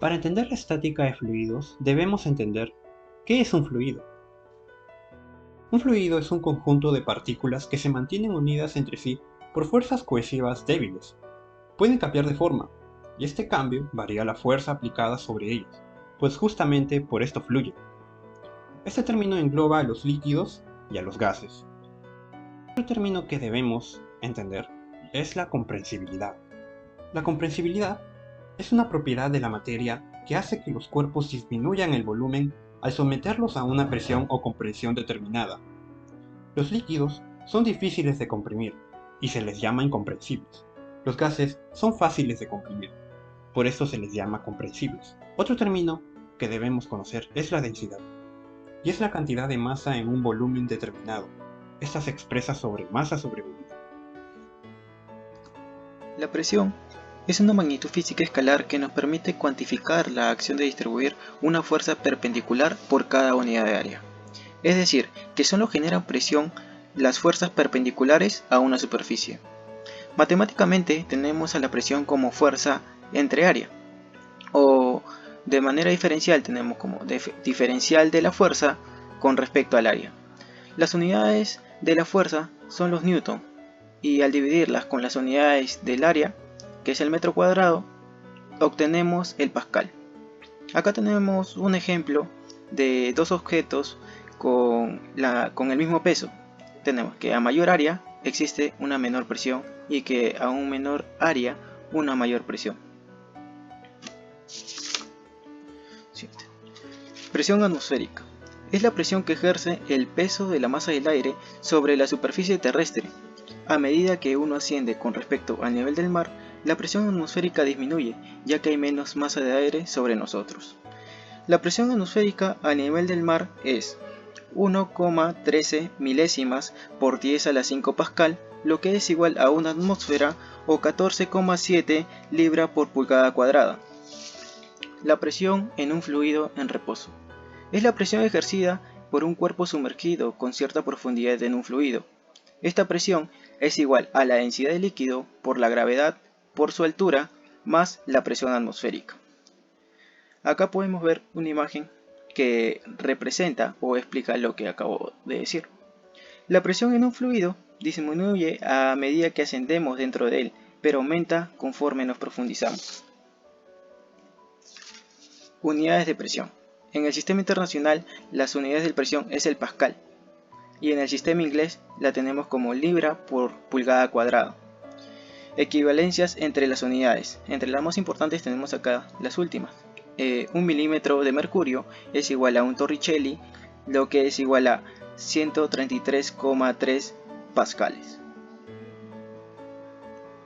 Para entender la estática de fluidos, debemos entender ¿qué es un fluido? Un fluido es un conjunto de partículas que se mantienen unidas entre sí por fuerzas cohesivas débiles. Pueden cambiar de forma, y este cambio varía la fuerza aplicada sobre ellas, pues justamente por esto fluyen. Este término engloba a los líquidos y a los gases. Otro término que debemos entender es la comprensibilidad. La comprensibilidad es una propiedad de la materia que hace que los cuerpos disminuyan el volumen al someterlos a una presión o compresión determinada. Los líquidos son difíciles de comprimir y se les llama incomprensibles. Los gases son fáciles de comprimir, por eso se les llama comprensibles. Otro término que debemos conocer es la densidad, y es la cantidad de masa en un volumen determinado. Esta se expresa sobre masa sobre volumen. La presión es una magnitud física escalar que nos permite cuantificar la acción de distribuir una fuerza perpendicular por cada unidad de área. Es decir, que solo generan presión las fuerzas perpendiculares a una superficie. Matemáticamente tenemos a la presión como fuerza entre área, o de manera diferencial tenemos como diferencial de la fuerza con respecto al área. Las unidades de la fuerza son los newton, y al dividirlas con las unidades del área, que es el metro cuadrado, obtenemos el pascal. Acá tenemos un ejemplo de dos objetos con el mismo peso. Tenemos que a mayor área existe una menor presión y que a un menor área una mayor presión. Presión atmosférica. Es la presión que ejerce el peso de la masa del aire sobre la superficie terrestre. A medida que uno asciende con respecto al nivel del mar, la presión atmosférica disminuye, ya que hay menos masa de aire sobre nosotros. La presión atmosférica a nivel del mar es 1,13 milésimas por 10 a la 5 pascal, lo que es igual a una atmósfera o 14,7 libra por pulgada cuadrada. La presión en un fluido en reposo. Es la presión ejercida por un cuerpo sumergido con cierta profundidad en un fluido. Esta presión es igual a la densidad del líquido por la gravedad por su altura más la presión atmosférica. Acá podemos ver una imagen que representa o explica lo que acabo de decir. La presión en un fluido disminuye a medida que ascendemos dentro de él, pero aumenta conforme nos profundizamos. Unidades de presión. En el sistema internacional, las unidades de presión es el pascal, y en el sistema inglés la tenemos como libra por pulgada cuadrada. Equivalencias entre las unidades. Entre las más importantes tenemos acá las últimas. 1 milímetro de mercurio es igual a un torricelli, lo que es igual a 133,3 pascales.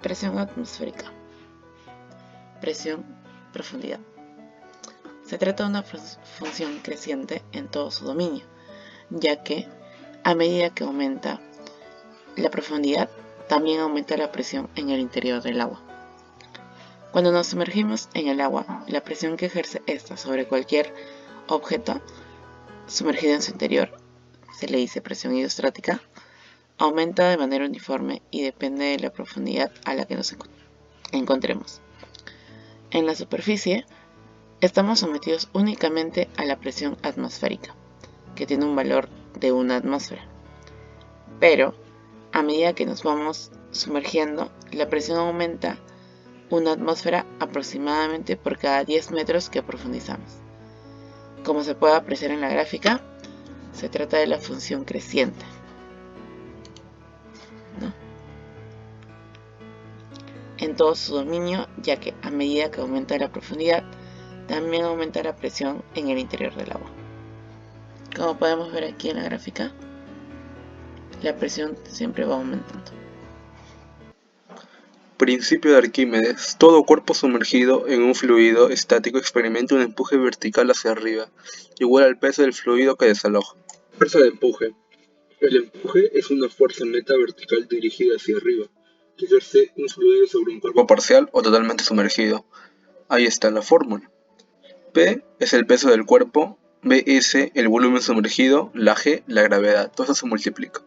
Presión atmosférica. Presión, profundidad. Se trata de una función creciente en todo su dominio, ya que a medida que aumenta la profundidad, también aumenta la presión en el interior del agua. Cuando nos sumergimos en el agua, la presión que ejerce esta sobre cualquier objeto sumergido en su interior, se le dice presión hidrostática, aumenta de manera uniforme y depende de la profundidad a la que nos encontremos. En la superficie, estamos sometidos únicamente a la presión atmosférica, que tiene un valor de 1 atmósfera. Pero, a medida que nos vamos sumergiendo, la presión aumenta 1 atmósfera aproximadamente por cada 10 metros que profundizamos. Como se puede apreciar en la gráfica, se trata de la función creciente, ¿no? En todo su dominio, ya que a medida que aumenta la profundidad, también aumenta la presión en el interior del agua. Como podemos ver aquí en la gráfica, la presión siempre va aumentando. Principio de Arquímedes. Todo cuerpo sumergido en un fluido estático experimenta un empuje vertical hacia arriba, igual al peso del fluido que desaloja. Fuerza de empuje. El empuje es una fuerza neta vertical dirigida hacia arriba, que ejerce un fluido sobre un cuerpo parcial o totalmente sumergido. Ahí está la fórmula. P es el peso del cuerpo, Bs el volumen sumergido, la G la gravedad. Todo eso se multiplica.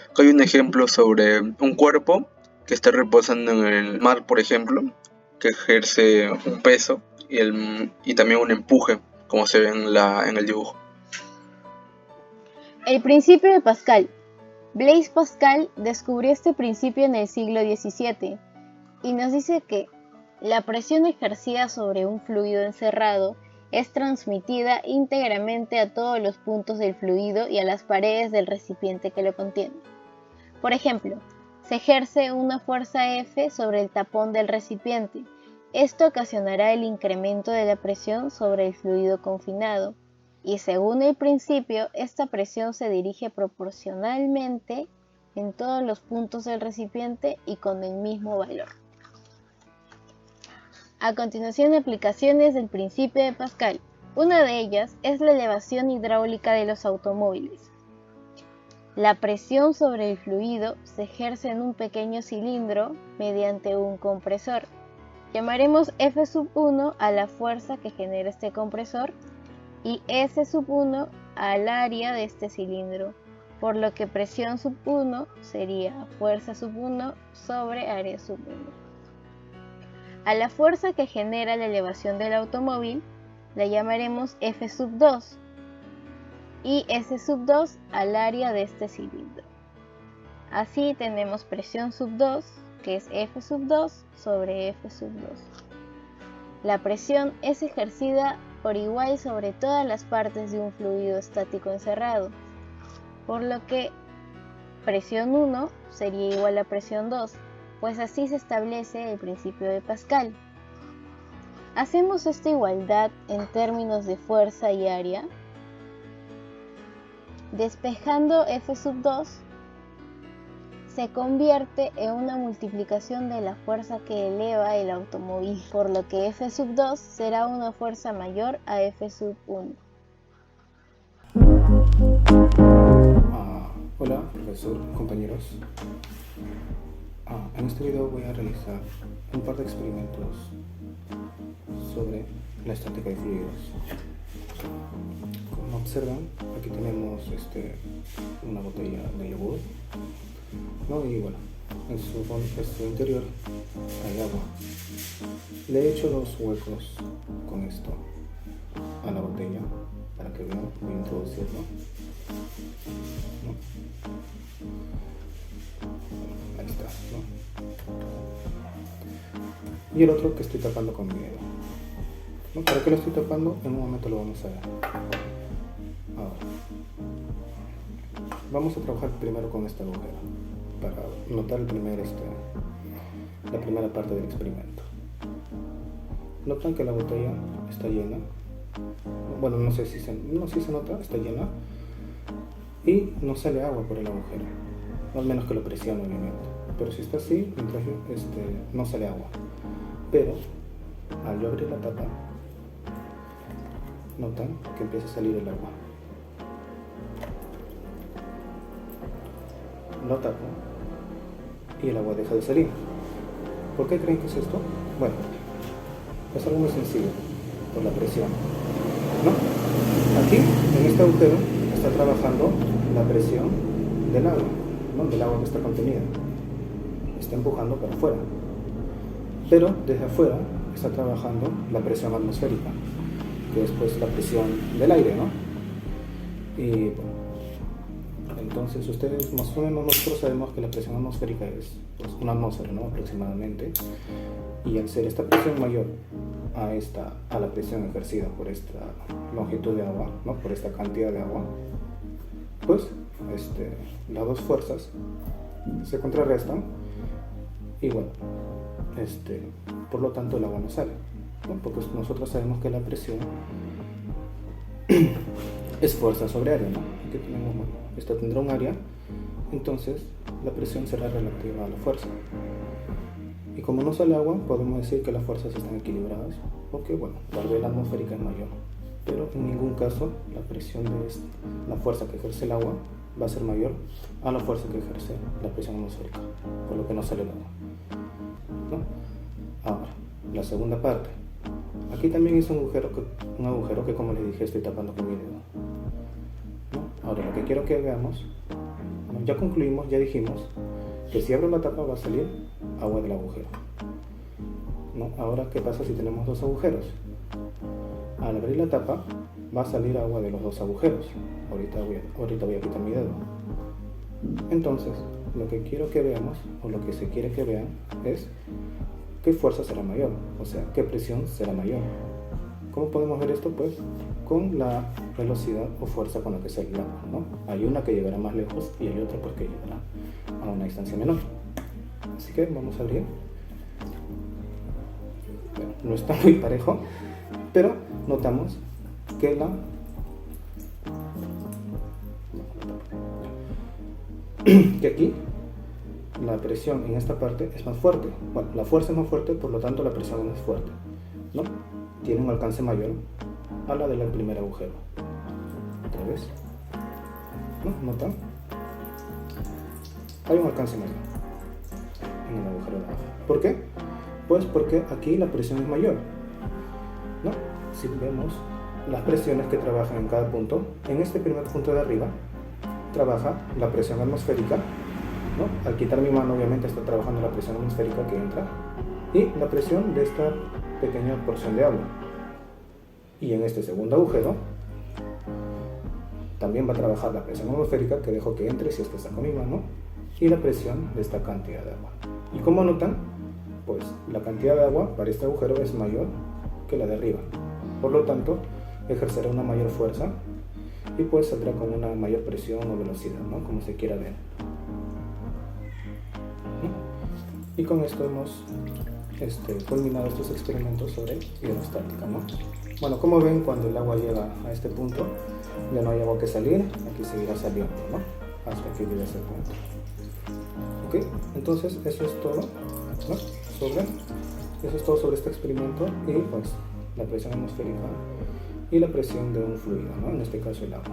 Acá hay un ejemplo sobre un cuerpo que está reposando en el mar, por ejemplo, que ejerce un peso y también un empuje, como se ve en el dibujo. El principio de Pascal. Blaise Pascal descubrió este principio en el siglo XVII y nos dice que la presión ejercida sobre un fluido encerrado es transmitida íntegramente a todos los puntos del fluido y a las paredes del recipiente que lo contiene. Por ejemplo, se ejerce una fuerza F sobre el tapón del recipiente. Esto ocasionará el incremento de la presión sobre el fluido confinado, y según el principio, esta presión se dirige proporcionalmente en todos los puntos del recipiente y con el mismo valor. A continuación, aplicaciones del principio de Pascal. Una de ellas es la elevación hidráulica de los automóviles. La presión sobre el fluido se ejerce en un pequeño cilindro mediante un compresor. Llamaremos F1 a la fuerza que genera este compresor y S1 al área de este cilindro, por lo que presión 1 sería fuerza 1 sobre área 1. A la fuerza que genera la elevación del automóvil la llamaremos F2 y S2 al área de este cilindro. Así tenemos presión 2, que es F2 sobre F2. La presión es ejercida por igual sobre todas las partes de un fluido estático encerrado, por lo que presión 1 sería igual a presión 2, pues así se establece el principio de Pascal. Hacemos esta igualdad en términos de fuerza y área. Despejando F2 se convierte en una multiplicación de la fuerza que eleva el automóvil, por lo que F2 será una fuerza mayor a F1. Hola, profesor, compañeros. En este video voy a realizar un par de experimentos sobre la estática de fluidos. Como observan, aquí tenemos una botella de yogur, ¿no? Y bueno, en su interior hay agua. Le he hecho 2 huecos con esto a la botella para que vean. Voy a introducirlo, ¿no? Ahí está, ¿no? Y el otro que estoy tapando con mi dedo, ¿no? ¿Para qué lo estoy tapando? En un momento lo vamos a ver. Ahora, vamos a trabajar primero con este agujero para notar la primera parte del experimento. Notan que la botella está llena. Bueno, no sé si se nota, está llena y no sale agua por el agujero, al menos que lo presione, obviamente. Pero si está así, entonces no sale agua. Pero al yo abrir la tapa, notan que empieza a salir el agua. Lo tapo y el agua deja de salir. ¿Por qué creen que es esto? Bueno, es algo muy sencillo, por la presión, ¿no? Aquí, en este agujero, está trabajando la presión del agua, ¿no? Del agua que está contenida. Está empujando para afuera. Pero desde afuera está trabajando la presión atmosférica, que es pues la presión del aire, ¿no? Y bueno, entonces ustedes más o menos, nosotros sabemos que la presión atmosférica es pues, una atmósfera, ¿no? Aproximadamente. Y al ser esta presión mayor a la presión ejercida por esta longitud de agua, ¿no? Por esta cantidad de agua, pues las dos fuerzas se contrarrestan y bueno, por lo tanto el agua no sale, ¿no? Porque nosotros sabemos que la presión es fuerza sobre área, ¿no? Aquí tenemos, bueno, esta tendrá un área, entonces la presión será relativa a la fuerza. Y como no sale agua, podemos decir que las fuerzas están equilibradas, porque bueno, la vela atmosférica es mayor, pero en ningún caso la presión la fuerza que ejerce el agua va a ser mayor a la fuerza que ejerce la presión atmosférica, por lo que no sale el agua, ¿no? Ahora, la segunda parte. Aquí también es un agujero que como les dije estoy tapando con mi dedo, ¿no? Ahora lo que quiero que veamos, bueno, ya concluimos, ya dijimos que si abro la tapa va a salir agua del agujero. ¿no? Ahora, ¿qué pasa si tenemos dos agujeros? Al abrir la tapa va a salir agua de los dos agujeros. Ahorita voy a quitar mi dedo. Entonces, lo que quiero que veamos, o lo que se quiere que vean, es qué fuerza será mayor, o sea, qué presión será mayor. ¿Cómo podemos ver esto? Pues con la velocidad o fuerza con la que sale el agua, ¿no? Hay una que llegará más lejos y hay otra pues que llegará a una distancia menor. Así que vamos a abrir. Bueno, no está muy parejo, pero notamos que aquí la presión en esta parte es más fuerte. Bueno, la fuerza es más fuerte, por lo tanto la presión es más fuerte, ¿no? Tiene un alcance mayor a la del primer agujero. Otra vez, ¿no? ¿Notan? Hay un alcance mayor en el agujero de abajo. ¿Por qué? Pues porque aquí la presión es mayor, ¿no? Si vemos las presiones que trabajan en cada punto, en este primer punto de arriba trabaja la presión atmosférica, ¿no? Al quitar mi mano obviamente está trabajando la presión atmosférica que entra y la presión de esta pequeña porción de agua. Y en este segundo agujero también va a trabajar la presión atmosférica que dejo que entre si es que saco mi mano y la presión de esta cantidad de agua. ¿Y cómo notan? Pues la cantidad de agua para este agujero es mayor que la de arriba. Por lo tanto, ejercerá una mayor fuerza y pues saldrá con una mayor presión o velocidad, ¿no? Como se quiera ver. ¿No? Y con esto hemos culminado estos experimentos sobre hidrostática, ¿no? Bueno, como ven, cuando el agua llega a este punto, ya no hay agua que salir, aquí seguirá saliendo, ¿no? Hasta que llegue a ese punto. ¿Ok? Entonces, eso es todo, ¿no? Eso es todo sobre este experimento y pues la presión atmosférica y la presión de un fluido, ¿no? En este caso el agua.